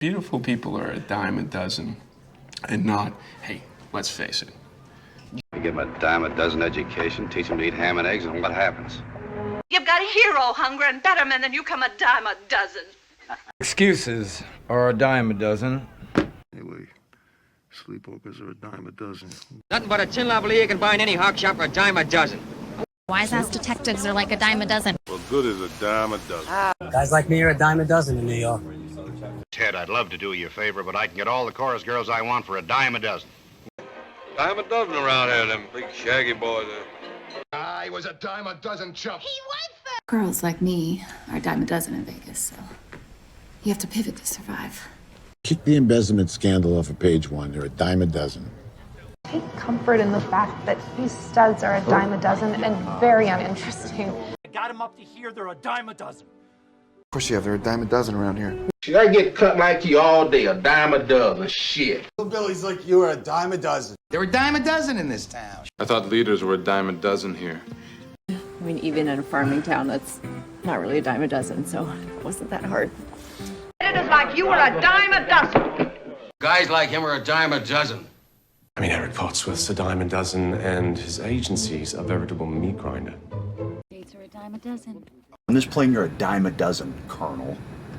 Beautiful people are a dime a dozen, and not, hey, let's face it. You give them a dime a dozen education, teach them to eat ham and eggs, and what happens? You've got hero hunger and better men than you come a dime a dozen. Excuses are a dime a dozen. Anyway, sleepwalkers are a dime a dozen. Nothing but a chin level you can buy in any hawk shop for a dime a dozen. Wise-ass detectives are like a dime a dozen. Well, good as a dime a dozen. Guys like me are a dime a dozen in New York. Ted, I'd love to do you a favor, but I can get all the chorus girls I want for a dime a dozen. Dime a dozen around here, them big shaggy boys. I was a dime a dozen chump. Girls like me are a dime a dozen in Vegas, so you have to pivot to survive. Kick the embezzlement scandal off of page one. They're a dime a dozen. Take comfort in the fact that these studs are a dime a dozen and very uninteresting. I got them up to here, they're a dime a dozen. Of course, yeah, they're a dime a dozen around here. Shit, I get cut like you all day, a dime a dozen. Shit. Billy's like you are a dime a dozen. They're a dime a dozen in this town. I thought leaders were a dime a dozen here. I mean, even in a farming town, that's not really a dime a dozen, so it wasn't that hard. It is like you were a dime a dozen. Guys like him are a dime a dozen. I mean, Eric Cotsworth's a dime a dozen, and his agency's a veritable meat grinder. Dates are a dime a dozen. On this plane, you're a dime a dozen, Colonel.